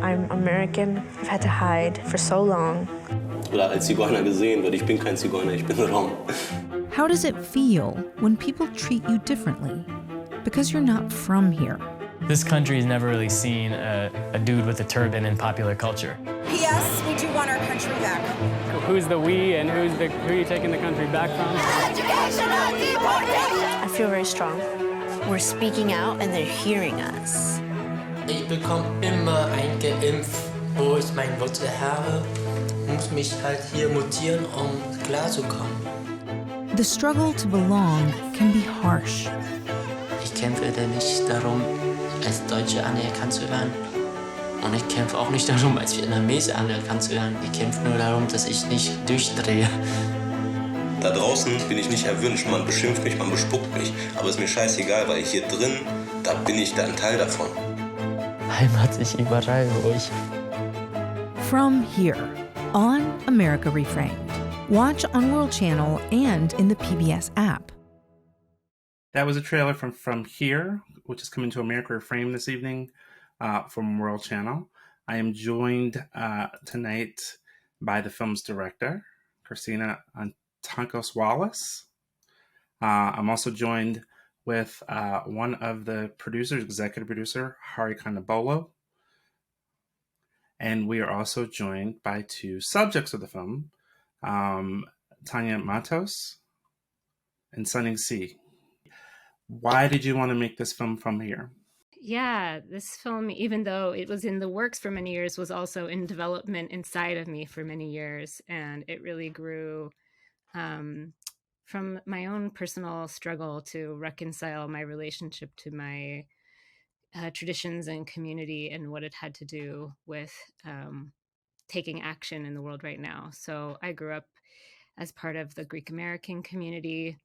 I'm American. I've had to hide for so long. Oder als Zigeuner gesehen wird. Ich bin kein Zigeuner, ich bin Rom. How does it feel when people treat you differently? Because you're not from here. This country has never really seen a dude with a turban in popular culture. P.S. We do want our country back. Who's the we and who are you taking the country back from? Education or deportation! I feel very strong. We're speaking out and they're hearing us. Ich bekomme immer eingeimpft, wo ich meine Wurzel habe. Muss mich halt hier mutieren, klarzukommen. The struggle to belong can be harsh. Ich kämpfe nicht darum, als Deutsche anerkannt zu werden. Und ich kämpfe auch nicht darum, als Vietnamese anerkannt zu werden. Ich kämpfe nur darum, dass ich nicht durchdrehe. Da draußen bin ich nicht erwünscht. Man beschimpft mich, man bespuckt mich. Aber ist mir scheißegal, weil hier drin, da bin ich da ein Teil davon. Heimat ist überall, wo ich... From Here, on America Reframed. Watch on World Channel and in the PBS app. That was a trailer from Here, which is coming to America Reframed this evening from World Channel. I am joined tonight by the film's director, Christina Antonkos Wallace. I'm also joined with one of the producers, executive producer, Hari Kondabolu. And we are also joined by two subjects of the film, Tanya Matos and Sunning C. Why did you want to make this film From Here? Yeah, this film, even though it was in the works for many years, was also in development inside of me for many years. And it really grew from my own personal struggle to reconcile my relationship to my traditions and community and what it had to do with taking action in the world right now. So I grew up as part of the Greek American community,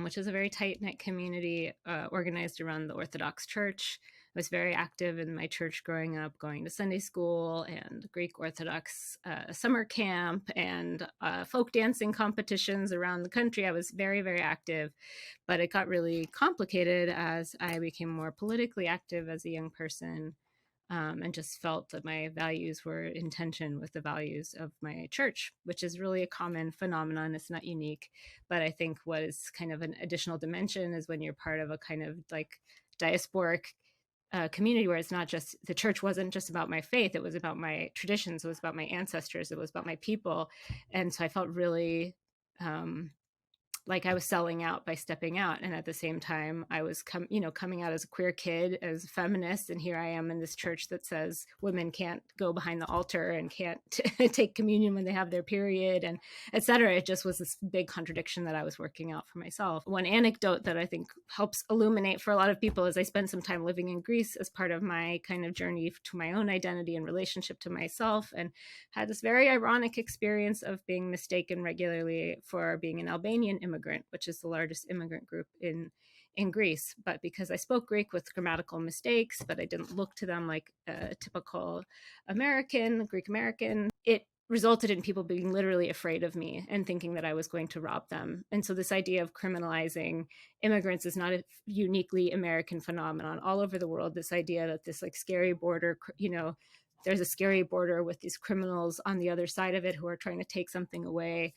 which is a very tight-knit community organized around the Orthodox Church. I was very active in my church growing up, going to Sunday school and Greek Orthodox summer camp and folk dancing competitions around the country. I was very, very active, but it got really complicated as I became more politically active as a young person, and just felt that my values were in tension with the values of my church, which is really a common phenomenon. It's not unique, but I think what is kind of an additional dimension is when you're part of a kind of like diasporic community where it's not just, the church wasn't just about my faith, it was about my traditions, it was about my ancestors, it was about my people. And so I felt really like I was selling out by stepping out. And at the same time, I was coming out as a queer kid, as a feminist. And here I am in this church that says women can't go behind the altar and can't take communion when they have their period, and et cetera. It just was this big contradiction that I was working out for myself. One anecdote that I think helps illuminate for a lot of people is I spent some time living in Greece as part of my kind of journey to my own identity and relationship to myself, and had this very ironic experience of being mistaken regularly for being an Albanian immigrant, which is the largest immigrant group in Greece. But because I spoke Greek with grammatical mistakes, but I didn't look to them like a typical Greek American, it resulted in people being literally afraid of me and thinking that I was going to rob them. And so this idea of criminalizing immigrants is not a uniquely American phenomenon. All over the world, this idea that this like scary border, there's a scary border with these criminals on the other side of it who are trying to take something away.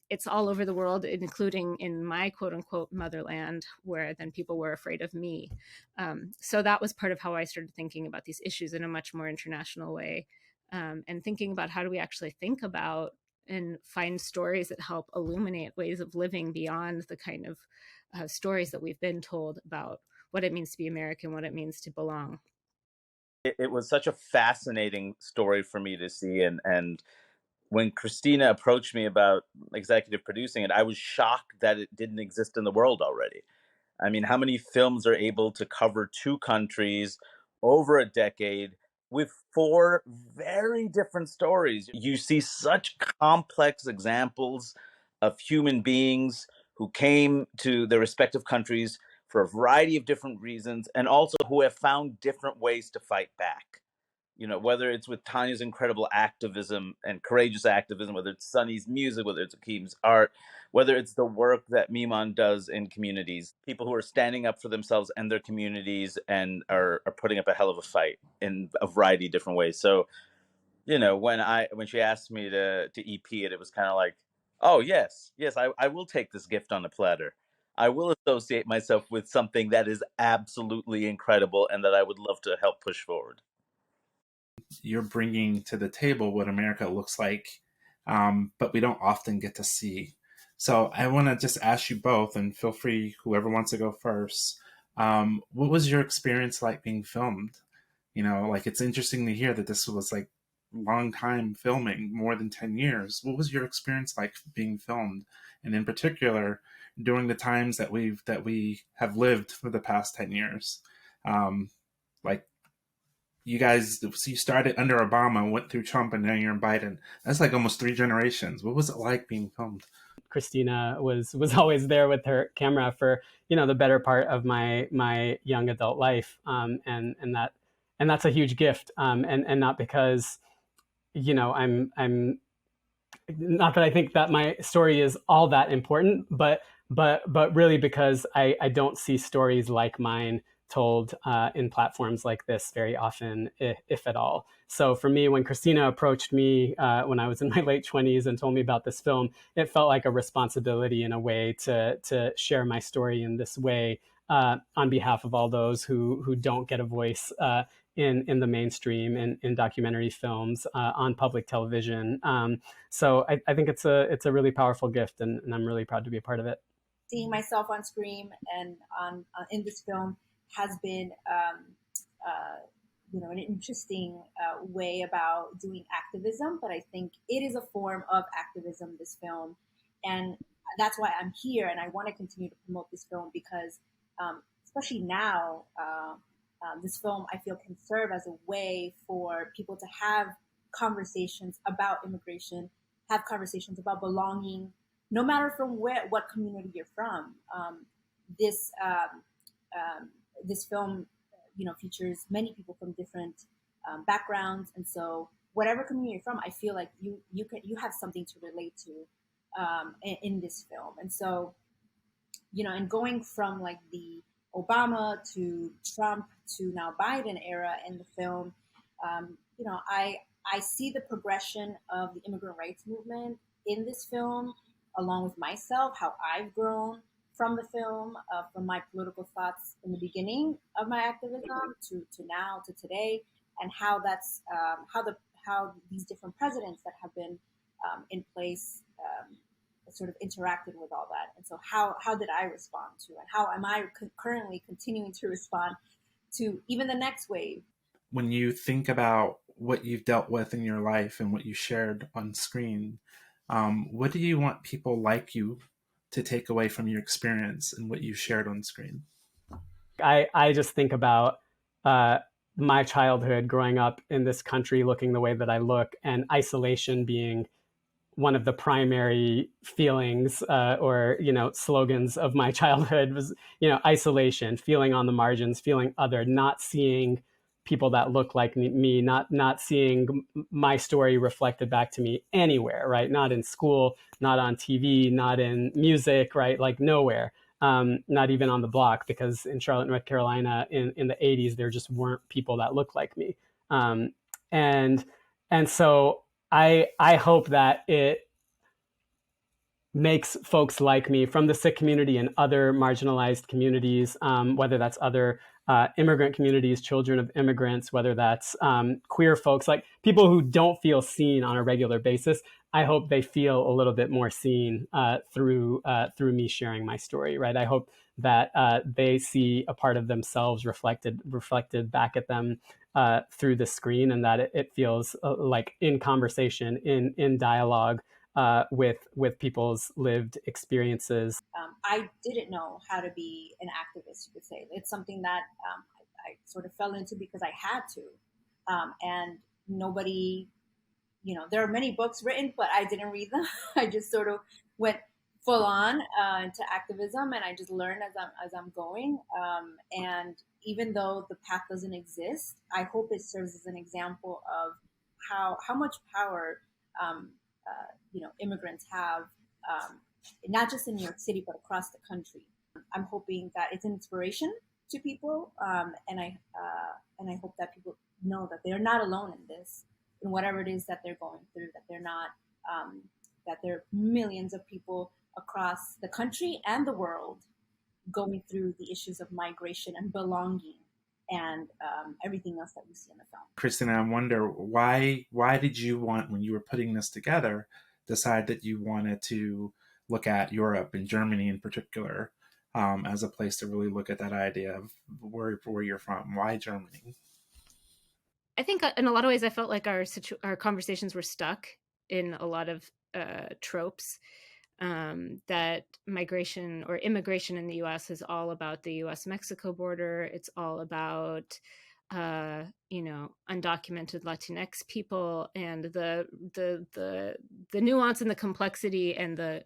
It's all over the world, including in my quote unquote motherland, where then people were afraid of me. So that was part of how I started thinking about these issues in a much more international way, and thinking about how do we actually think about and find stories that help illuminate ways of living beyond the kind of stories that we've been told about what it means to be American, what it means to belong. It was such a fascinating story for me to see, and when Christina approached me about executive producing it, I was shocked that it didn't exist in the world already. I mean, how many films are able to cover two countries over a decade with four very different stories? You see such complex examples of human beings who came to their respective countries for a variety of different reasons, and also who have found different ways to fight back. You know, whether it's with Tanya's incredible activism and courageous activism, whether it's Sunny's music, whether it's Akeem's art, whether it's the work that Miman does in communities, people who are standing up for themselves and their communities and are putting up a hell of a fight in a variety of different ways. So, you know, when she asked me to EP it, it was kind of like, oh yes, I will take this gift on a platter. I will associate myself with something that is absolutely incredible and that I would love to help push forward. You're bringing to the table what America looks like, but we don't often get to see. So I want to just ask you both, and feel free, whoever wants to go first. What was your experience like being filmed? You know, like, it's interesting to hear that this was like long time filming, more than 10 years. What was your experience like being filmed? And in particular, during the times that we have lived for the past 10 years. Like, you guys, so you started under Obama, went through Trump, and now you're in Biden. That's like almost 3 generations. What was it like being filmed? Christina was always there with her camera for, you know, the better part of my young adult life, and that's a huge gift, and not because, you know, I'm not that I think that my story is all that important, but really because I don't see stories like mine told in platforms like this very often, if at all. So for me, when Christina approached me when I was in my late 20s and told me about this film, it felt like a responsibility in a way to share my story in this way on behalf of all those who don't get a voice in the mainstream, in documentary films, on public television. So I think it's a really powerful gift, and I'm really proud to be a part of it. Seeing myself on screen and in this film has been, you know, an interesting way about doing activism. But I think it is a form of activism, this film, and that's why I'm here. And I want to continue to promote this film because, especially now, this film I feel can serve as a way for people to have conversations about immigration, have conversations about belonging, no matter from what community you're from. This film, you know, features many people from different backgrounds, and so whatever community you're from, I feel like you have something to relate to in this film. And so, you know, and going from like the Obama to Trump to now Biden era in the film, you know, I see the progression of the immigrant rights movement in this film, along with myself, how I've grown from the film, from my political thoughts in the beginning of my activism to now to today, and how that's how these different presidents that have been in place sort of interacted with all that. And so how did I respond to, and how am I currently continuing to respond to even the next wave? When you think about what you've dealt with in your life and what you shared on screen, what do you want people like you to take away from your experience and what you shared on screen? I just think about my childhood growing up in this country looking the way that I look, and isolation being one of the primary feelings or, you know, slogans of my childhood was, you know, isolation, feeling on the margins, feeling other, not seeing people that look like me, not seeing my story reflected back to me anywhere, right? Not in school, not on TV, not in music, right? Like nowhere, not even on the block, because in Charlotte, North Carolina in the 80s, there just weren't people that looked like me. And so I hope that it makes folks like me from the Sikh community and other marginalized communities, whether that's other immigrant communities, children of immigrants, whether that's queer folks, like people who don't feel seen on a regular basis. I hope they feel a little bit more seen through me sharing my story, right? I hope that they see a part of themselves reflected back at them through the screen, and that it feels like in conversation, in dialogue with people's lived experiences. I didn't know how to be an activist, you could say. It's something that I sort of fell into because I had to. And nobody, you know, there are many books written, but I didn't read them. I just sort of went full on into activism, and I just learn as I'm going. And even though the path doesn't exist, I hope it serves as an example of how much power immigrants have, not just in New York City but across the country. I'm hoping that it's an inspiration to people, and I hope that people know that they're not alone in this, in whatever it is that they're going through. That they're not, that there are millions of people across the country and the world going through the issues of migration and belonging and everything else that we see in the film. Christina, I wonder why did you want, when you were putting this together, decide that you wanted to look at Europe and Germany in particular as a place to really look at that idea of where you're from? Why Germany? I think in a lot of ways I felt like our conversations were stuck in a lot of tropes. That migration or immigration in the U.S. is all about the U.S.-Mexico border. It's all about, undocumented Latinx people, and the nuance and the complexity and the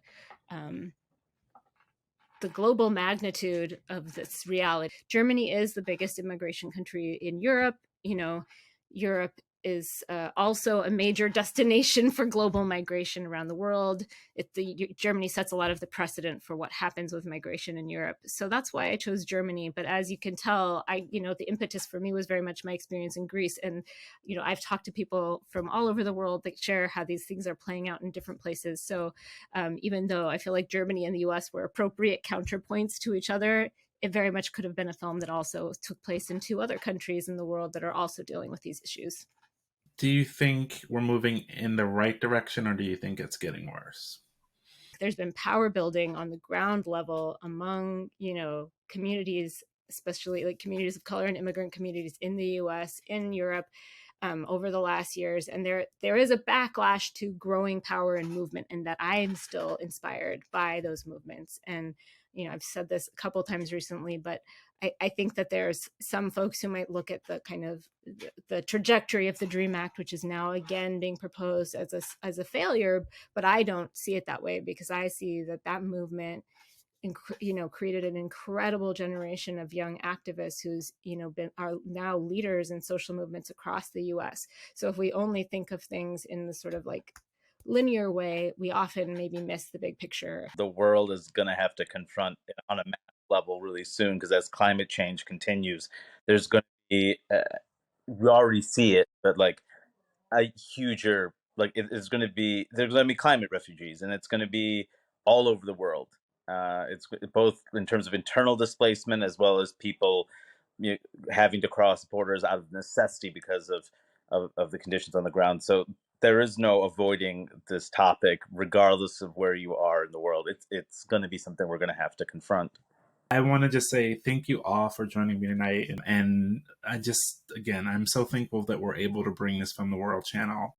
global magnitude of this reality. Germany is the biggest immigration country in Europe. Europe is also a major destination for global migration around the world. Germany sets a lot of the precedent for what happens with migration in Europe. So that's why I chose Germany. But as you can tell, the impetus for me was very much my experience in Greece. And, I've talked to people from all over the world that share how these things are playing out in different places. So even though I feel like Germany and the US were appropriate counterpoints to each other, it very much could have been a film that also took place in 2 other countries in the world that are also dealing with these issues. Do you think we're moving in the right direction, or do you think it's getting worse? There's been power building on the ground level among, communities, especially like communities of color and immigrant communities in the US, in Europe, over the last years. And there is a backlash to growing power and movement, and that I am still inspired by those movements. And, I've said this a couple times recently, but I think that there's some folks who might look at the kind of the trajectory of the DREAM Act, which is now again being proposed as a failure, but I don't see it that way, because I see that movement, created an incredible generation of young activists who's, are now leaders in social movements across the U.S. So if we only think of things in the sort of like linear way, we often maybe miss the big picture. The world is going to have to confront it on a mass level really soon, because as climate change continues, there's going to be, we already see it, but like a huger, there's going to be climate refugees, and it's going to be all over the world. It's both in terms of internal displacement as well as people having to cross borders out of necessity because of the conditions on the ground. So there is no avoiding this topic, regardless of where you are in the world. It's going to be something we're going to have to confront. I want to just say thank you all for joining me tonight. And I just, again, I'm so thankful that we're able to bring this from the World Channel